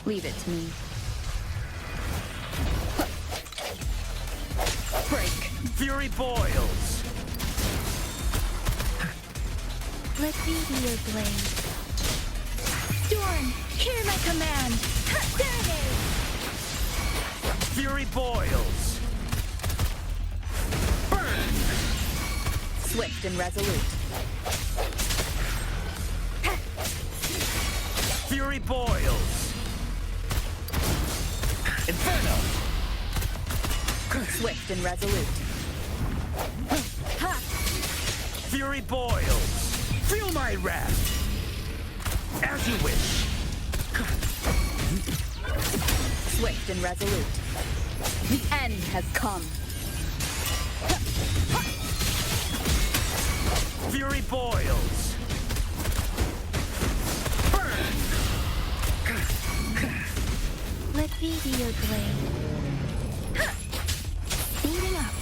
Leave it to me. Break. Fury boils. Let me be your blade. Storm, hear my command. Serenade. Fury boils. Burn. Swift and resolute. Fury boils. Inferno. Swift and resolute. Fury boils. Feel my wrath. As you wish. Swift and resolute. The end has come. Fury boils. Burn. Let me be your blade. Speeding up.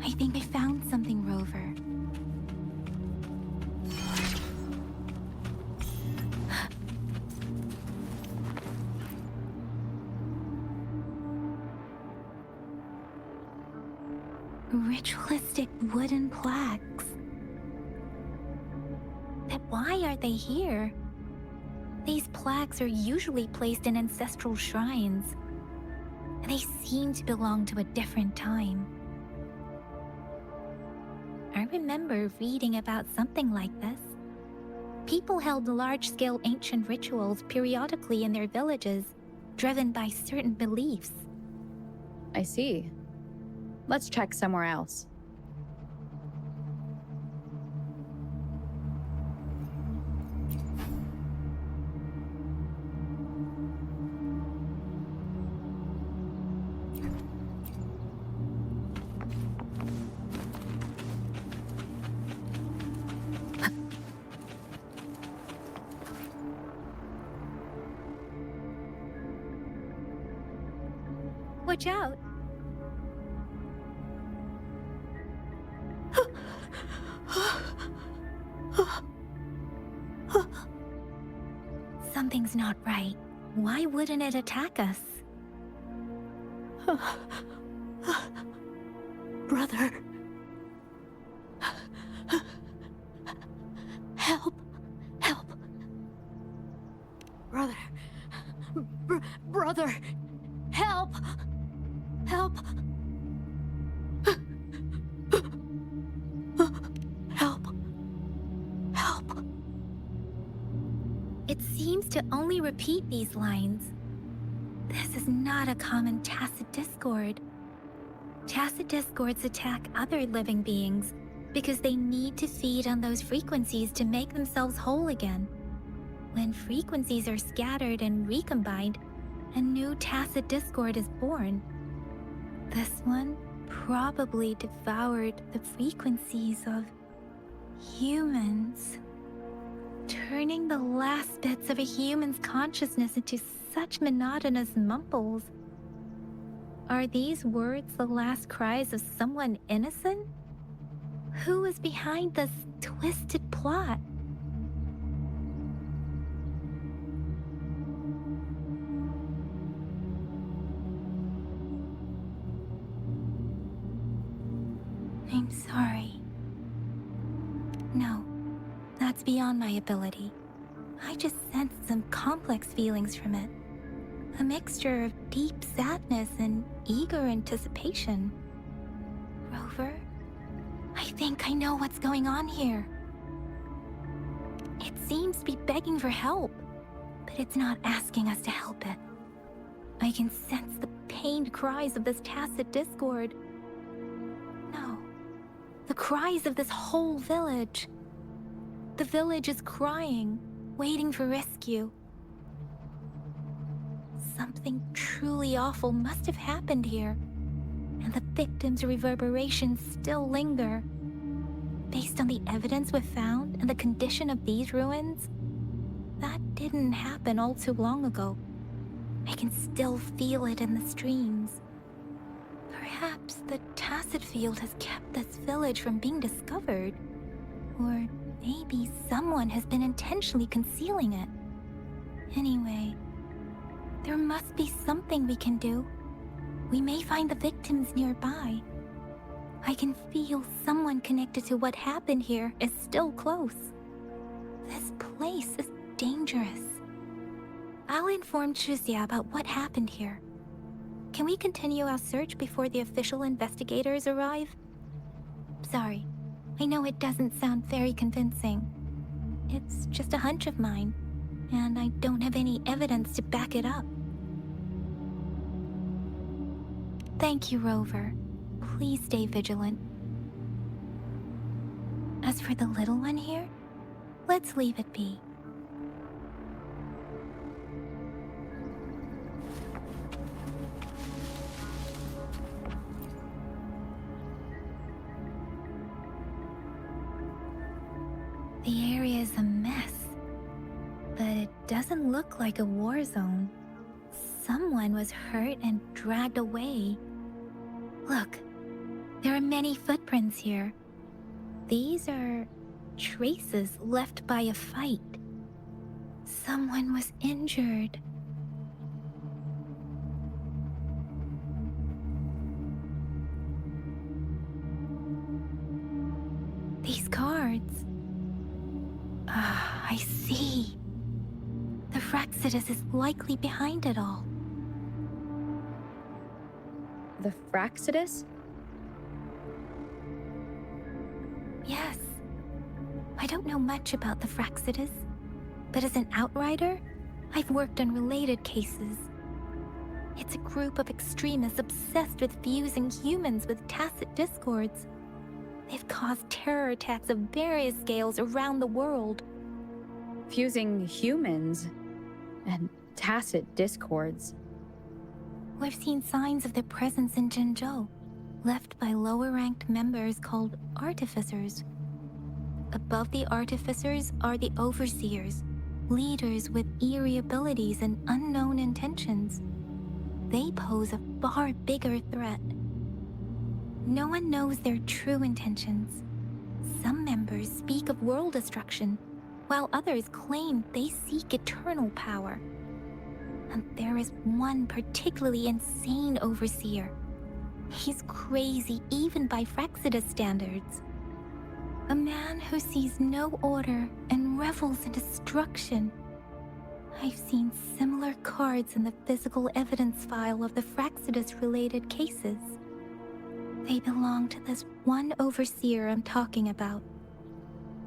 I think I found something, Rover. Ritualistic wooden plaques. But why are they here? These plaques are usually placed in ancestral shrines. They seem to belong to a different time. I remember reading about something like this. People held large-scale ancient rituals periodically in their villages, driven by certain beliefs. I see. Let's check somewhere else. Watch out! Something's not right. Why wouldn't it attack us? Brother. Help. Help. Brother. Brother. Help. Help. Help. Help. It seems to only repeat these lines. This is not a common tacit discord. Tacit discords attack other living beings because they need to feed on those frequencies to make themselves whole again. When frequencies are scattered and recombined, a new tacit discord is born. This one probably devoured the frequencies of humans, turning the last bits of a human's consciousness into such monotonous mumbles. Are these words the last cries of someone innocent? Who is behind this twisted plot? I'm sorry. No, that's beyond my ability. I just sensed some complex feelings from it. A mixture of deep sadness and eager anticipation. Rover, I think I know what's going on here. It seems to be begging for help, but it's not asking us to help it. I can sense the pained cries of this tacit discord. No, the cries of this whole village. The village is crying, waiting for rescue. Something truly awful must have happened here, and the victims' reverberations still linger. based on the evidence we've found and the condition of these ruins, that didn't happen all too long ago. I can still feel it in the streams. Perhaps the tacit field has kept this village from being discovered. Or maybe someone has been intentionally concealing it. Anyway, there must be something we can do. We may find the victims nearby. I can feel someone connected to what happened here is still close. This place is dangerous. I'll inform Chuzia about what happened here. Can we continue our search before the official investigators arrive? Sorry, I know it doesn't sound very convincing. It's just a hunch of mine, and I don't have any evidence to back it up. Thank you, Rover. Please stay vigilant. As for the little one here, let's leave it be. The area is a mess, but it doesn't look like a war zone. Someone was hurt and dragged away. Look, there are many footprints here. These are traces left by a fight. Someone was injured. These cards. Ah, I see. The Fraxidus is likely behind it all. The Fraxidus? Yes. I don't know much about the Fraxidus, but as an outrider, I've worked on related cases. It's a group of extremists obsessed with fusing humans with tacit discords. They've caused terror attacks of various scales around the world. Fusing humans and tacit discords. We've seen signs of their presence in Jinzhou, left by lower-ranked members called artificers. Above the artificers are the overseers, leaders with eerie abilities and unknown intentions. They pose a far bigger threat. No one knows their true intentions. Some members speak of world destruction, while others claim they seek eternal power. And there is one particularly insane overseer. He's crazy even by Fraxidus standards. A man who sees no order and revels in destruction. I've seen similar cards in the physical evidence file of the Fraxidus-related cases. They belong to this one overseer I'm talking about.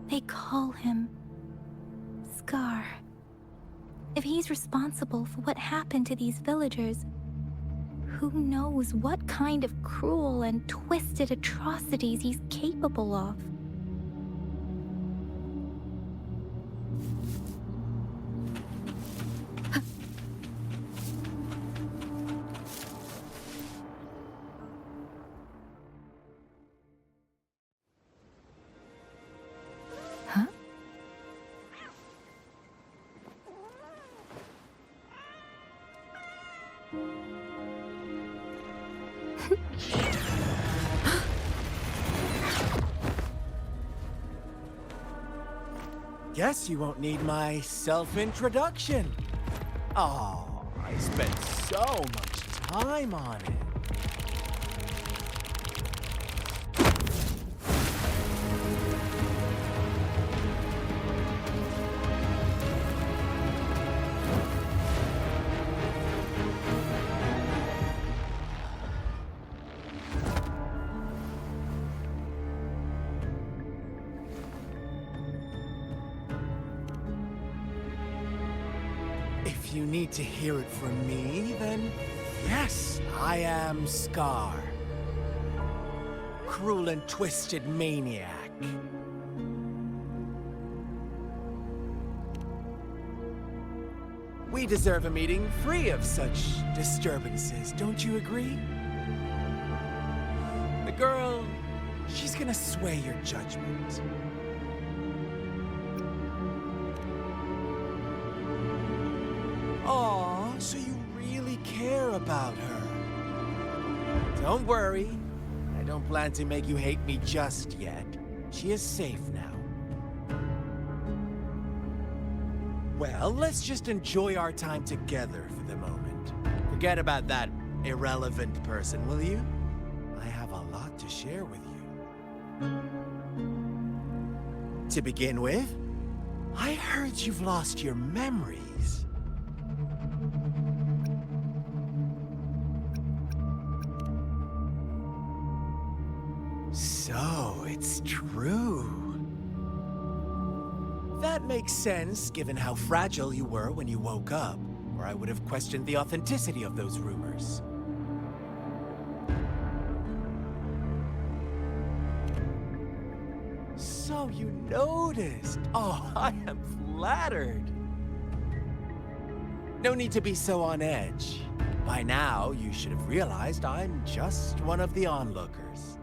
They call him Scar. If he's responsible for what happened to these villagers, who knows what kind of cruel and twisted atrocities he's capable of? Huh? Guess you won't need my self-introduction. Oh, I spent so much time on it. If you need to hear it from me, then yes, I am Scar. Cruel and twisted maniac. We deserve a meeting free of such disturbances, don't you agree? The girl She's gonna sway your judgment. Aw, so you really care about her. Don't worry. I don't plan to make you hate me just yet. She is safe now. Well, let's just enjoy our time together for the moment. Forget about that irrelevant person, will you? I have a lot to share with you. To begin with, I heard you've lost your memories. So, it's true. That makes sense, given how fragile you were when you woke up, or I would have questioned the authenticity of those rumors. So you noticed. Oh, I am flattered. No need to be so on edge. By now, you should have realized I'm just one of the onlookers.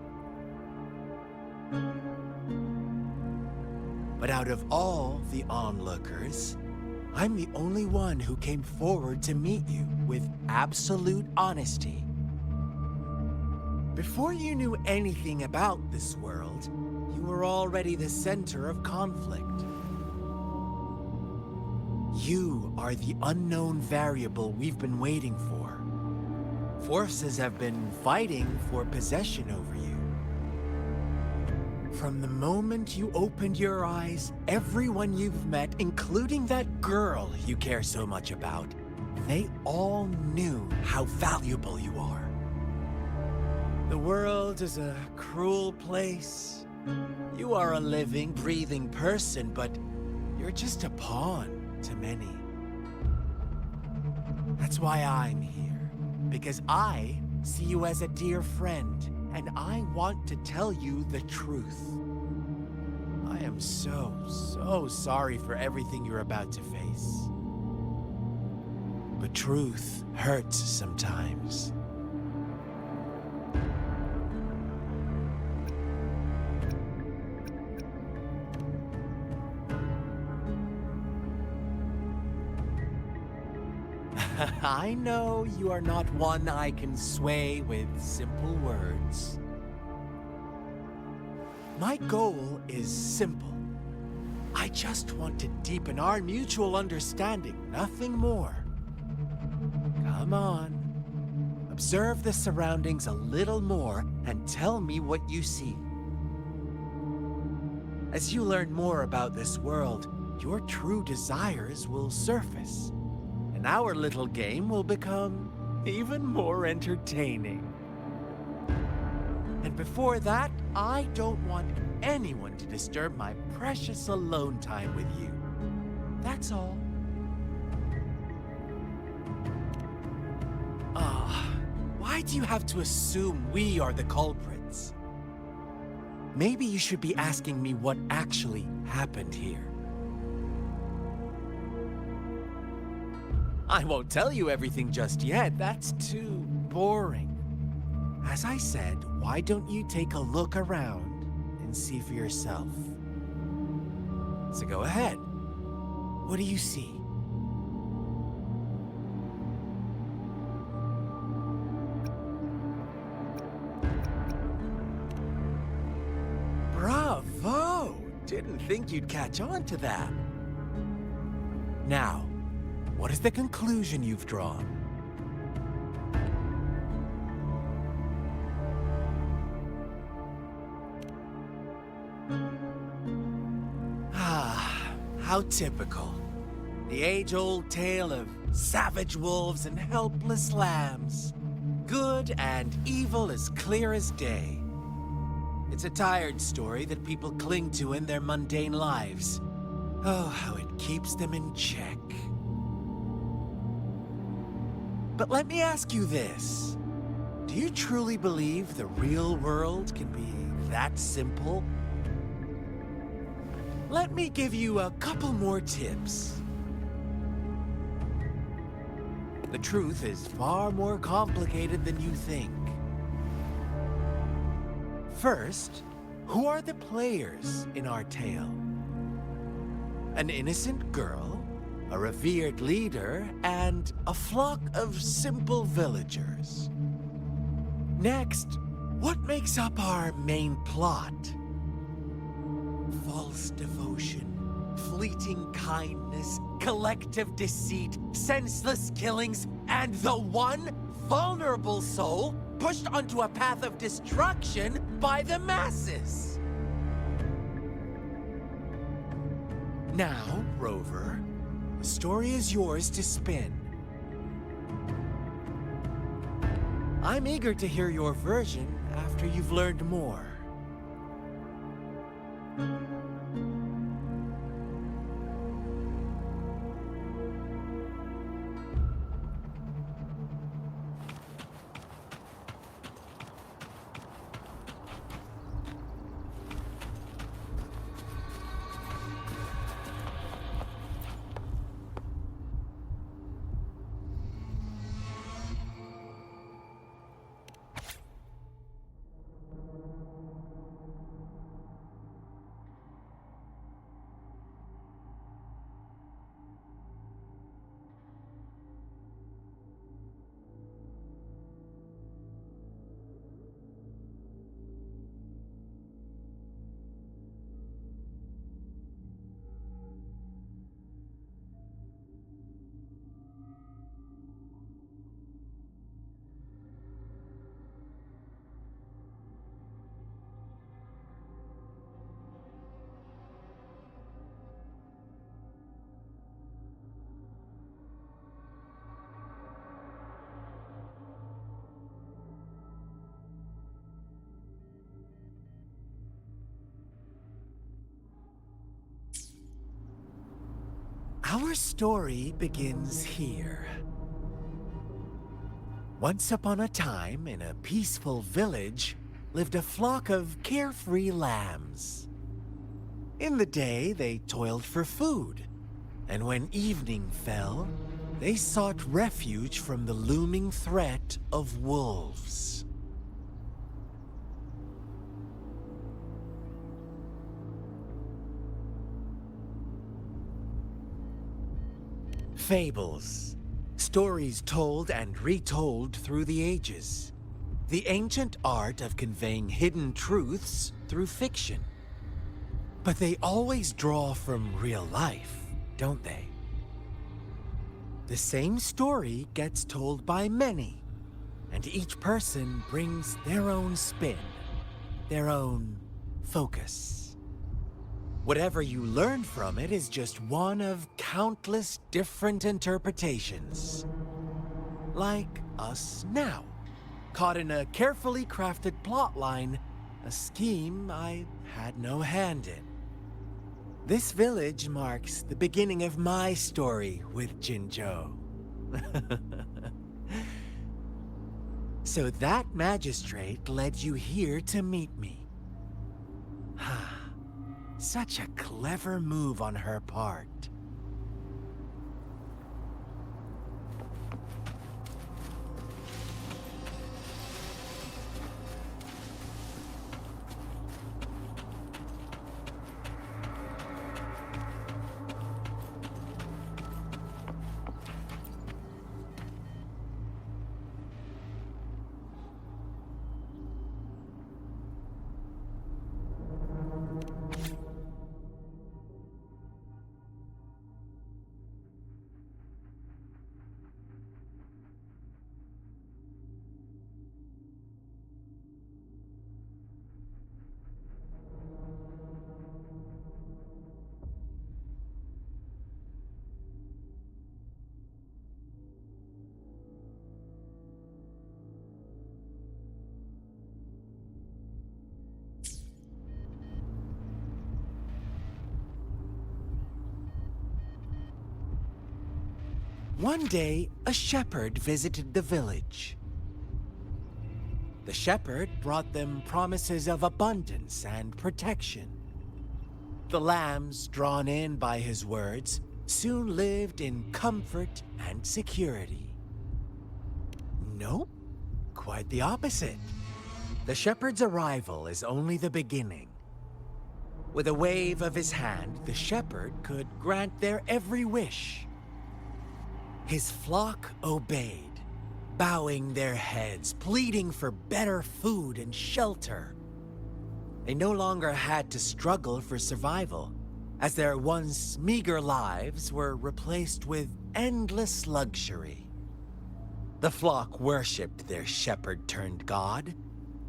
But out of all the onlookers, I'm the only one who came forward to meet you with absolute honesty. Before you knew anything about this world, you were already the center of conflict. You are the unknown variable we've been waiting for. Forces have been fighting for possession over you. From the moment you opened your eyes, everyone you've met, including that girl you care so much about, they all knew how valuable you are. The world is a cruel place. You are a living, breathing person, but you're just a pawn to many. That's why I'm here, because I see you as a dear friend, and I want to tell you the truth. I am so sorry for everything you're about to face. But truth hurts sometimes. I know you are not one I can sway with simple words. My goal is simple. I just want to deepen our mutual understanding, nothing more. Come on. Observe the surroundings a little more and tell me what you see. As you learn more about this world, your true desires will surface. And our little game will become even more entertaining. And before that, I don't want anyone to disturb my precious alone time with you. That's all. Why do you have to assume we are the culprits? Maybe you should be asking me what actually happened here. I won't tell you everything just yet. That's too boring. As I said, why don't you take a look around and see for yourself? So go ahead. What do you see? Bravo! Didn't think you'd catch on to that. Now, what is the conclusion you've drawn? How typical. The age-old tale of savage wolves and helpless lambs. Good and evil as clear as day. It's a tired story that people cling to in their mundane lives. Oh, how it keeps them in check. But let me ask you this. Do you truly believe the real world can be that simple? Let me give you a couple more tips. The truth is far more complicated than you think. First, Who are the players in our tale? An innocent girl, a revered leader, and a flock of simple villagers. Next, what makes up our main plot? False devotion, fleeting kindness, collective deceit, senseless killings, and the one vulnerable soul pushed onto a path of destruction by the masses. Now, Rover, the story is yours to spin. I'm eager to hear your version after you've learned more. Our story begins here. Once upon a time, in a peaceful village, lived a flock of carefree lambs. In the day, they toiled for food, and when evening fell, they sought refuge from the looming threat of wolves. Fables. Stories told and retold through the ages. The ancient art of conveying hidden truths through fiction. But they always draw from real life, don't they? The same story gets told by many, and each person brings their own spin, their own focus. Whatever you learn from it is just one of countless different interpretations. Like us now, caught in a carefully crafted plotline, a scheme I had no hand in. This village marks the beginning of my story with Jinzhou. So that magistrate led you here to meet me. Such a clever move on her part. One day, a shepherd visited the village. The shepherd brought them promises of abundance and protection. The lambs, drawn in by his words, soon lived in comfort and security. Nope, quite the opposite. The shepherd's arrival is only the beginning. With a wave of his hand, the shepherd could grant their every wish. His flock obeyed, bowing their heads, pleading for better food and shelter. They no longer had to struggle for survival, as their once meager lives were replaced with endless luxury. The flock worshipped their shepherd-turned-god,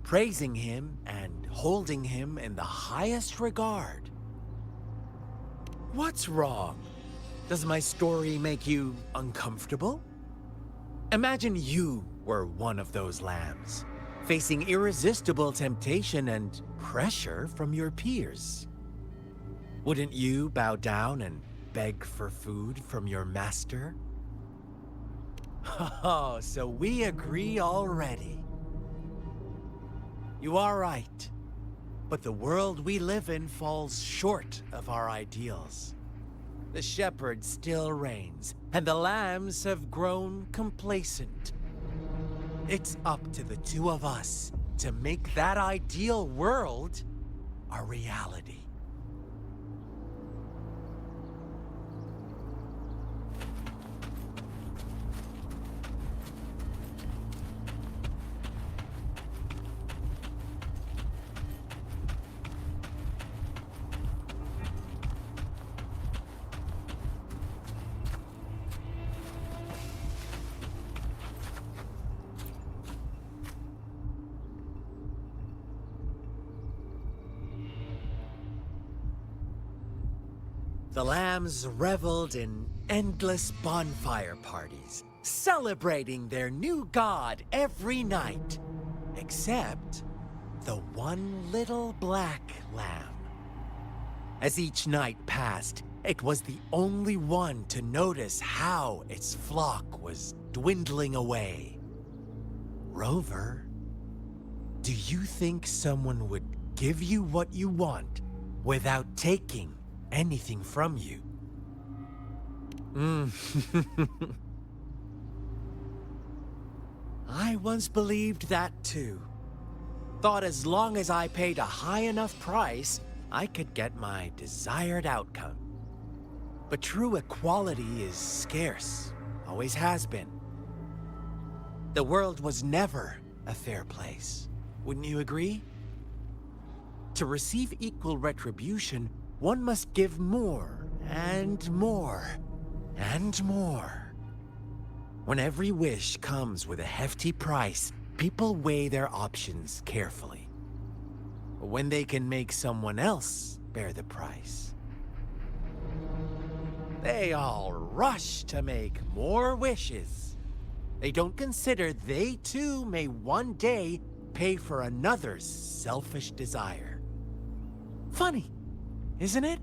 praising him and holding him in the highest regard. What's wrong? Does my story make you uncomfortable? Imagine you were one of those lambs, facing irresistible temptation and pressure from your peers. Wouldn't you bow down and beg for food from your master? Oh, so we agree already. You are right, but the world we live in falls short of our ideals. The shepherd still reigns, and the lambs have grown complacent. It's up to the two of us to make that ideal world a reality. The lambs reveled in endless bonfire parties, celebrating their new god every night, except the one little black lamb. As each night passed, it was the only one to notice how its flock was dwindling away. Rover, do you think someone would give you what you want without taking anything from you? I once believed that too. Thought as long as I paid a high enough price, I could get my desired outcome. But true equality is scarce, always has been. The world was never a fair place, wouldn't you agree? To receive equal retribution, one must give more, and more, and more. When every wish comes with a hefty price, people weigh their options carefully. When they can make someone else bear the price, they all rush to make more wishes. They don't consider they too may one day pay for another's selfish desire. Funny, isn't it?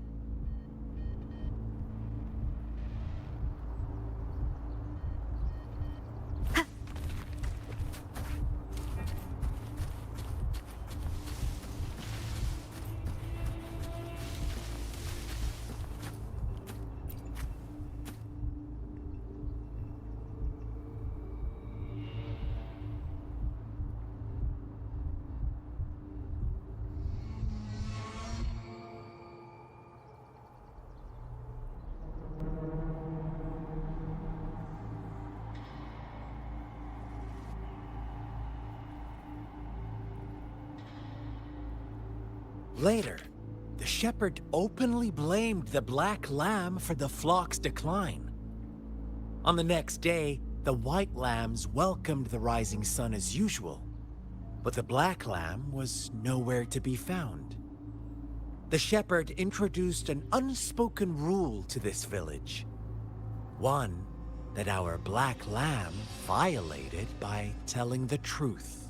Later, the shepherd openly blamed the black lamb for the flock's decline. On the next day, the white lambs welcomed the rising sun as usual, but the black lamb was nowhere to be found. The shepherd introduced an unspoken rule to this village, one that our black lamb violated by telling the truth.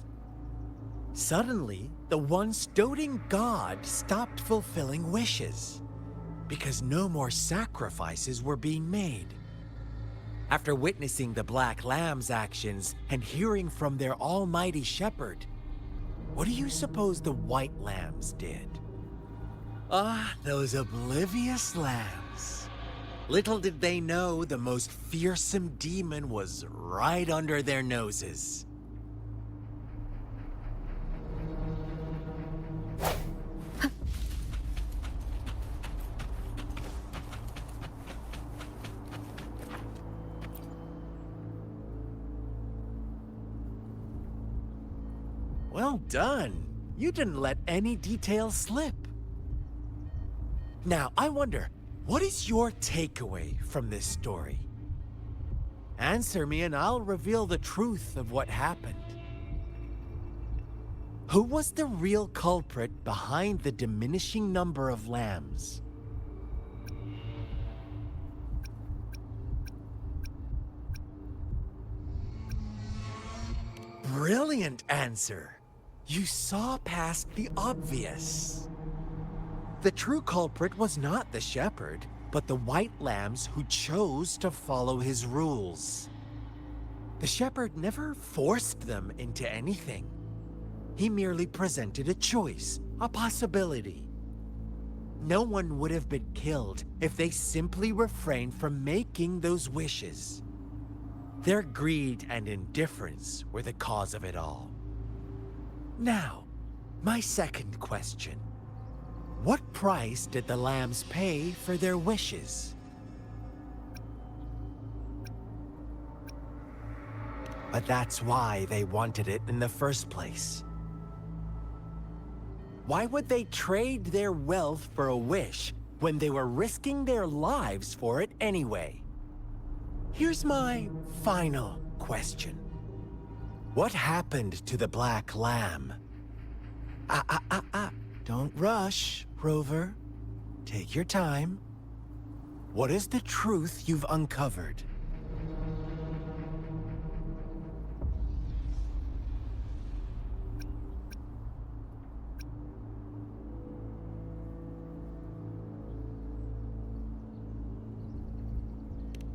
Suddenly, the once doting god stopped fulfilling wishes, because no more sacrifices were being made. After witnessing the Black Lamb's actions and hearing from their almighty shepherd, what do you suppose the White Lambs did? Ah, those oblivious lambs. Little did they know the most fearsome demon was right under their noses. Well done. You didn't let any details slip. Now, I wonder, what is your takeaway from this story? Answer me and I'll reveal the truth of what happened. Who was the real culprit behind the diminishing number of lambs? Brilliant answer. You saw past the obvious. The true culprit was not the shepherd, but the white lambs who chose to follow his rules. The shepherd never forced them into anything. He merely presented a choice, a possibility. No one would have been killed if they simply refrained from making those wishes. Their greed and indifference were the cause of it all. Now, my second question. What price did the lambs pay for their wishes? But that's why they wanted it in the first place. Why would they trade their wealth for a wish when they were risking their lives for it anyway? Here's my final question. What happened to the black lamb? Don't rush, Rover. Take your time. What is the truth you've uncovered?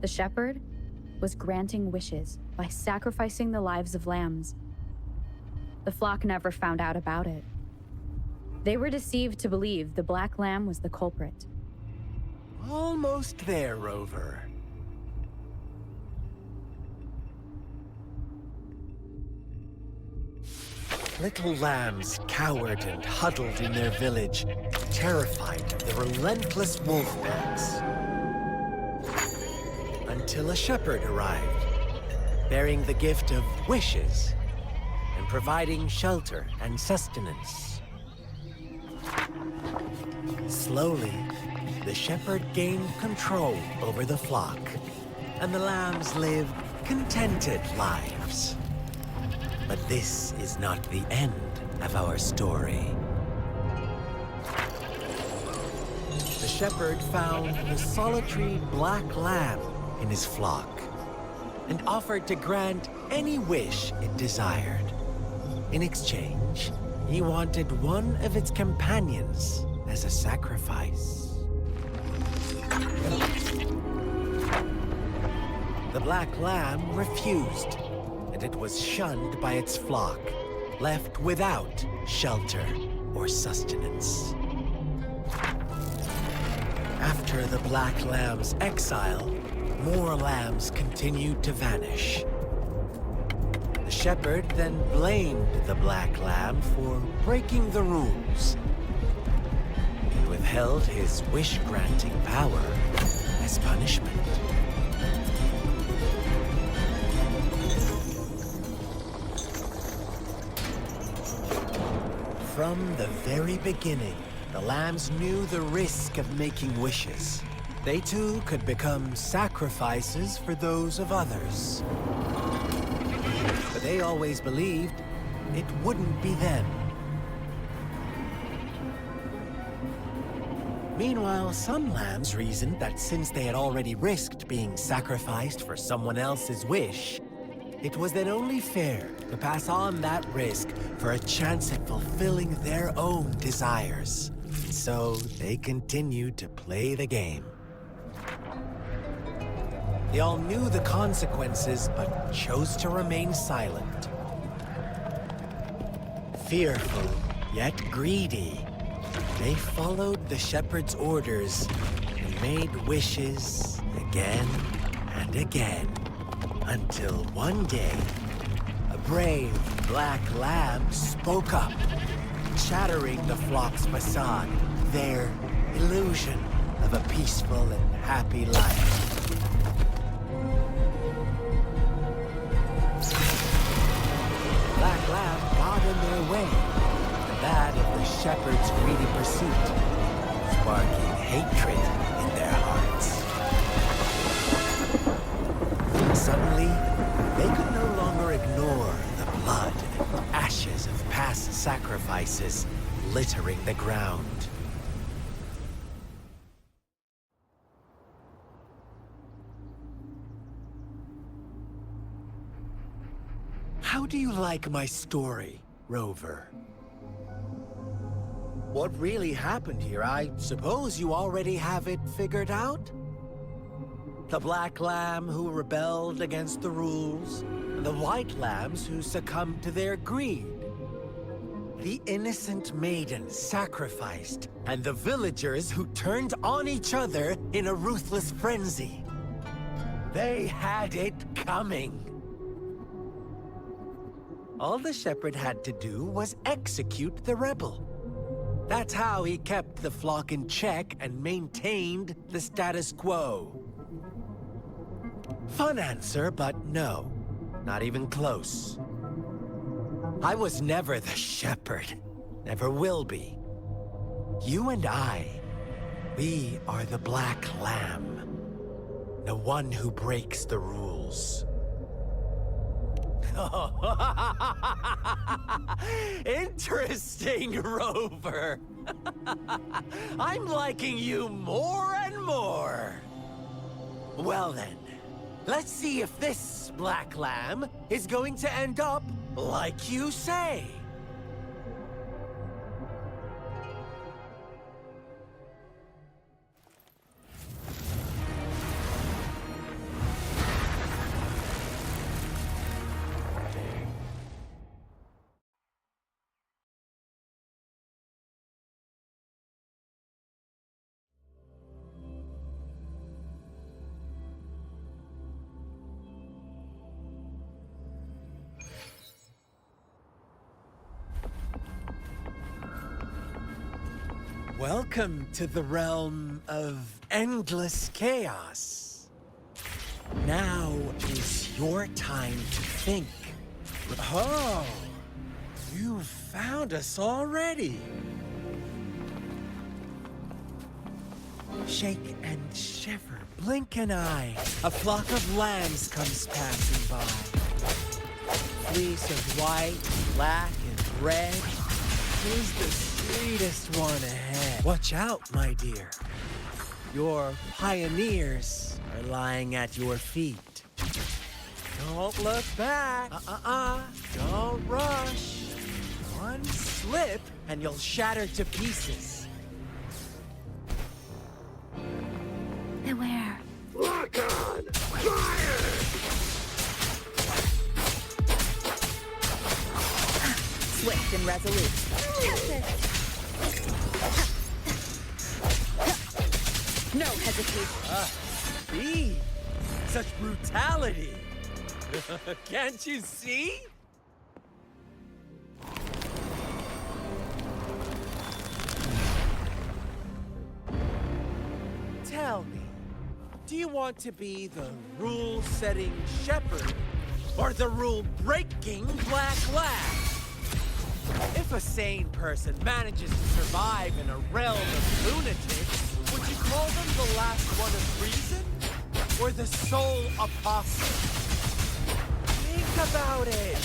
The shepherd was granting wishes by sacrificing the lives of lambs. The flock never found out about it. They were deceived to believe the black lamb was the culprit. Almost there, Rover. Little lambs cowered and huddled in their village, terrified of the relentless wolf packs. Until a shepherd arrived, bearing the gift of wishes and providing shelter and sustenance. Slowly, the shepherd gained control over the flock, and the lambs lived contented lives. But this is not the end of our story. The shepherd found the solitary black lamb in his flock and offered to grant any wish it desired. In exchange, he wanted one of its companions as a sacrifice. The black lamb refused, and it was shunned by its flock, left without shelter or sustenance. After the black lamb's exile, more lambs continued to vanish. The shepherd then blamed the black lamb for breaking the rules. He withheld his wish-granting power as punishment. From the very beginning, the lambs knew the risk of making wishes. They too could become sacrifices for those of others. But they always believed it wouldn't be them. Meanwhile, some lambs reasoned that since they had already risked being sacrificed for someone else's wish, it was then only fair to pass on that risk for a chance at fulfilling their own desires. So they continued to play the game. They all knew the consequences, but chose to remain silent. Fearful, yet greedy, they followed the shepherd's orders and made wishes again and again, until one day, a brave black lamb spoke up, shattering the flock's facade, their illusion of a peaceful and happy life. Black lamb got in their way, and that of the shepherd's greedy pursuit, sparking hatred in their hearts. Suddenly, they could no longer ignore the blood and ashes of past sacrifices littering the ground. How do you like my story, Rover? What really happened here? I suppose you already have it figured out? The black lamb who rebelled against the rules, and the white lambs who succumbed to their greed. The innocent maiden sacrificed, and the villagers who turned on each other in a ruthless frenzy. They had it coming. All the shepherd had to do was execute the rebel. That's how he kept the flock in check and maintained the status quo. Fun answer, but no. Not even close. I was never the shepherd. Never will be. You and I, we are the black lamb. The one who breaks the rules. Interesting, Rover. I'm liking you more and more. Well then, let's see if this black lamb is going to end up like you say. Welcome to the realm of endless chaos. Now is your time to think. Oh, you found us already. Shake and shiver, blink an eye. A flock of lambs comes passing by. Fleece of white, black, and red. Who's the sweetest one ahead? Watch out, my dear. Your pioneers are lying at your feet. Don't look back. Don't rush. One slip and you'll shatter to pieces. Beware. Lock on! Fire! Swift and resolute. No hesitation. See? Such brutality. Can't you see? Tell me, do you want to be the rule-setting shepherd or the rule-breaking black lamb? If a sane person manages to survive in a realm of lunatics, would you call them the last one of reason? Or the sole apostle? Think about it.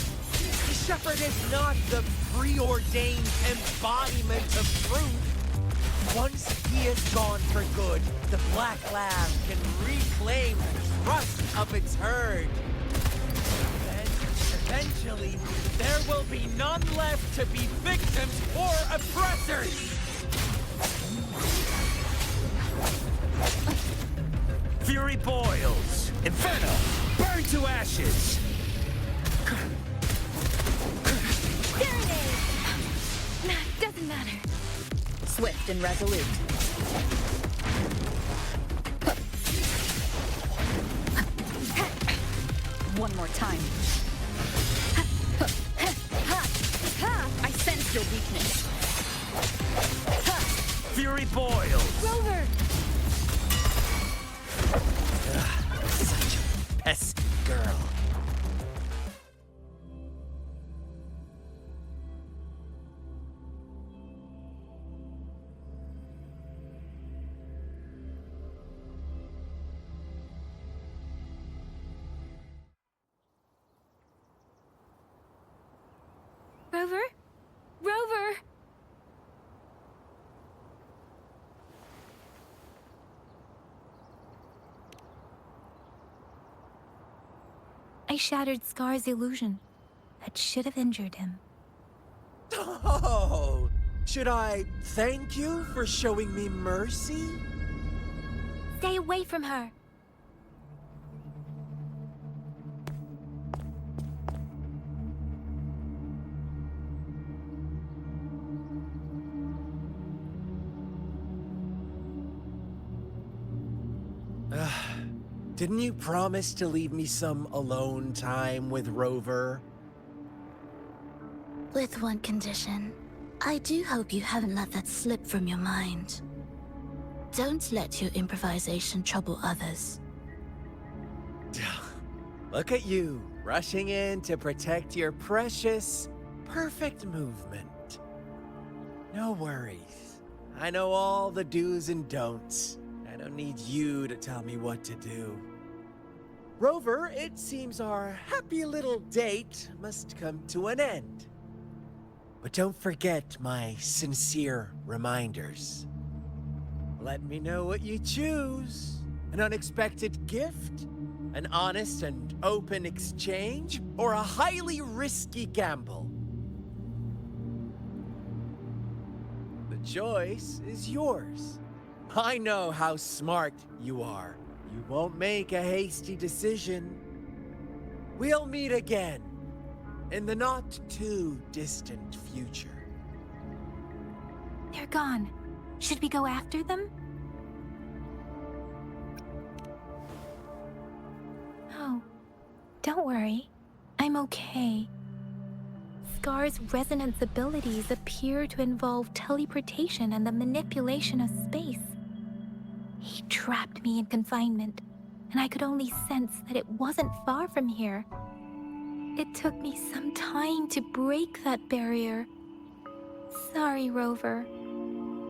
The shepherd is not the preordained embodiment of truth. Once he is gone for good, the black lamb can reclaim the trust of its herd. Eventually, there will be none left to be victims or oppressors! Fury boils! Inferno! Burn to ashes! Doesn't matter. Swift and resolute. One more time. I sense your weakness. Fury boils! Rover! Such a pesky girl. Rover? Rover! I shattered Scar's illusion. That should have injured him. Oh, should I thank you for showing me mercy? Stay away from her! Didn't you promise to leave me some alone time with Rover? With one condition. I do hope you haven't let that slip from your mind. Don't let your improvisation trouble others. Look at you, rushing in to protect your precious, perfect movement. No worries. I know all the do's and don'ts. I don't need you to tell me what to do. Rover, it seems our happy little date must come to an end. But don't forget my sincere reminders. Let me know what you choose. An unexpected gift? An honest and open exchange? Or a highly risky gamble? The choice is yours. I know how smart you are. You won't make a hasty decision. We'll meet again in the not-too-distant future. They're gone. Should we go after them? Oh, don't worry. I'm okay. Scar's resonance abilities appear to involve teleportation and the manipulation of space. He trapped me in confinement, and I could only sense that it wasn't far from here. It took me some time to break that barrier. Sorry, Rover.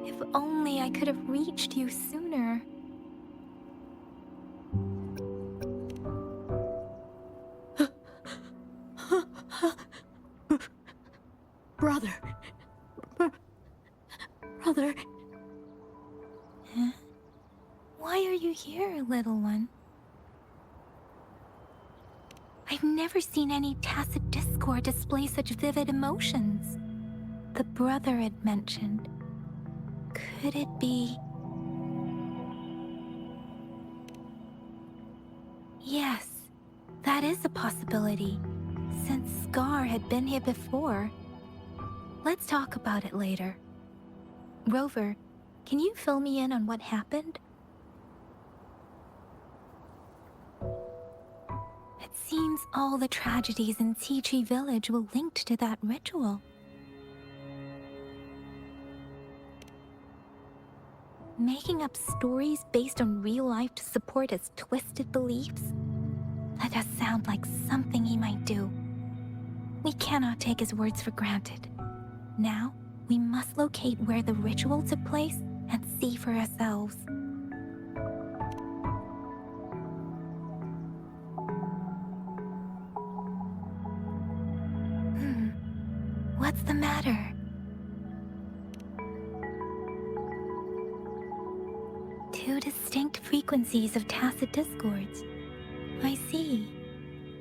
If only I could have reached you sooner. Brother. Brother. Huh? Why are you here, little one? I've never seen any tacit discord display such vivid emotions. The brother had mentioned. Could it be... Yes, that is a possibility, since Scar had been here before. Let's talk about it later. Rover, can you fill me in on what happened? It seems all the tragedies in Tea Tree Village were linked to that ritual. Making up stories based on real life to support his twisted beliefs? That does sound like something he might do. We cannot take his words for granted. Now, we must locate where the ritual took place and see for ourselves. What's the matter? Two distinct frequencies of tacit discords. I see.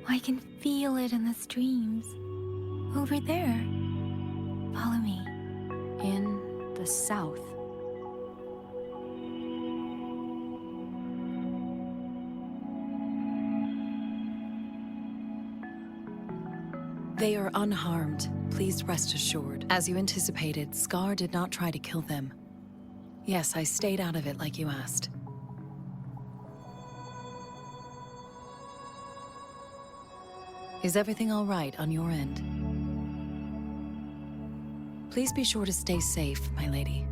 I can feel it in the streams. Over there. Follow me. In the south. They are unharmed. Please rest assured. As you anticipated, Scar did not try to kill them. Yes, I stayed out of it like you asked. Is everything all right on your end? Please be sure to stay safe, my lady.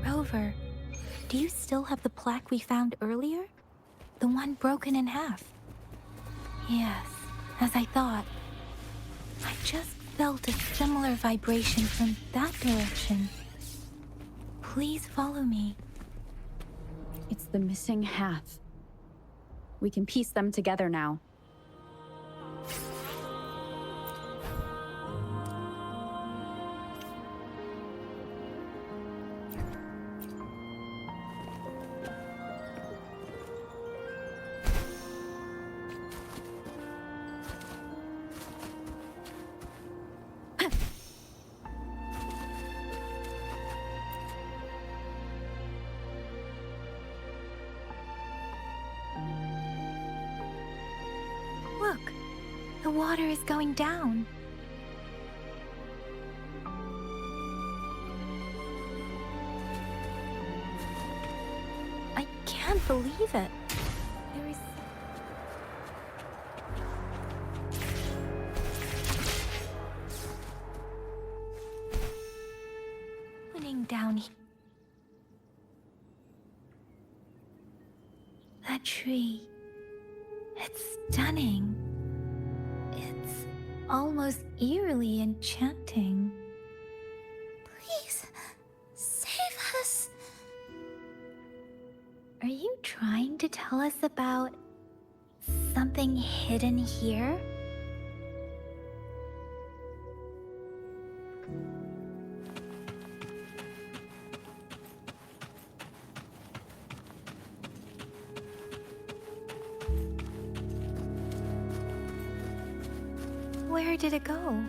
Rover, do you still have the plaque we found earlier? The one broken in half? Yes, as I thought. I just felt a similar vibration from that direction. Please follow me. It's the missing half. We can piece them together now. Look, the water is going down. I can't believe it. There is... Happening down here. That tree. It's stunning. It's almost eerily enchanting. Please, save us. Are you trying to tell us about something hidden here? Where did it go?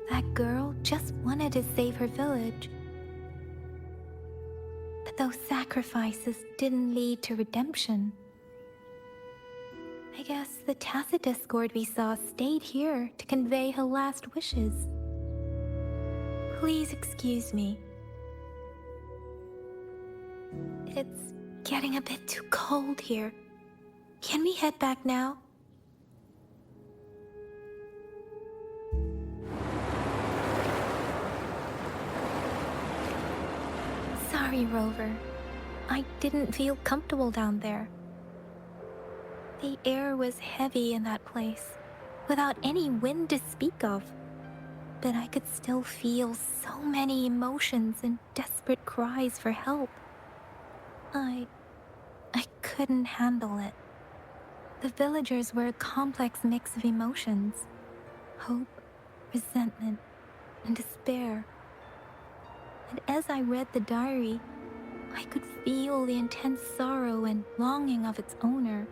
That girl just wanted to save her village. But those sacrifices didn't lead to redemption. I guess the tacit discord we saw stayed here to convey her last wishes. Please excuse me. It's getting a bit too cold here. Can we head back now? Sorry, Rover. I didn't feel comfortable down there. The air was heavy in that place, without any wind to speak of. But I could still feel so many emotions and desperate cries for help. I couldn't handle it. The villagers were a complex mix of emotions. Hope, resentment, and despair. And as I read the diary, I could feel the intense sorrow and longing of its owner.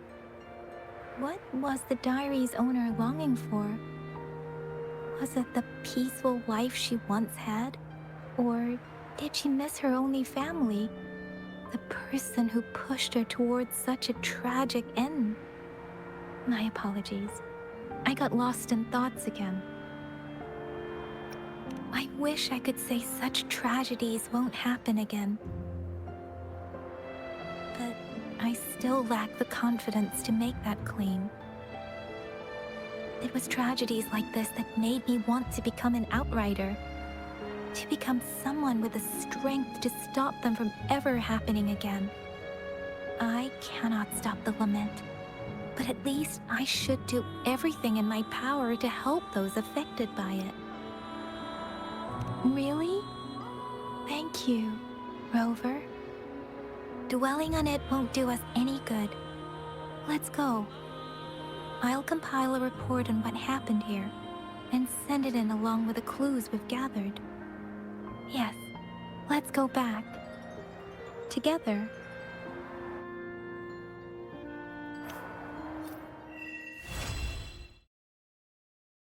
What was the diary's owner longing for? Was it the peaceful life she once had? Or did she miss her only family? The person who pushed her towards such a tragic end? My apologies. I got lost in thoughts again. I wish I could say such tragedies won't happen again. But I still lack the confidence to make that claim. It was tragedies like this that made me want to become an outrider. To become someone with the strength to stop them from ever happening again. I cannot stop the lament, but at least I should do everything in my power to help those affected by it. Really? Thank you, Rover. Dwelling on it won't do us any good. Let's go. I'll compile a report on what happened here and send it in along with the clues we've gathered. Yes, let's go back. Together,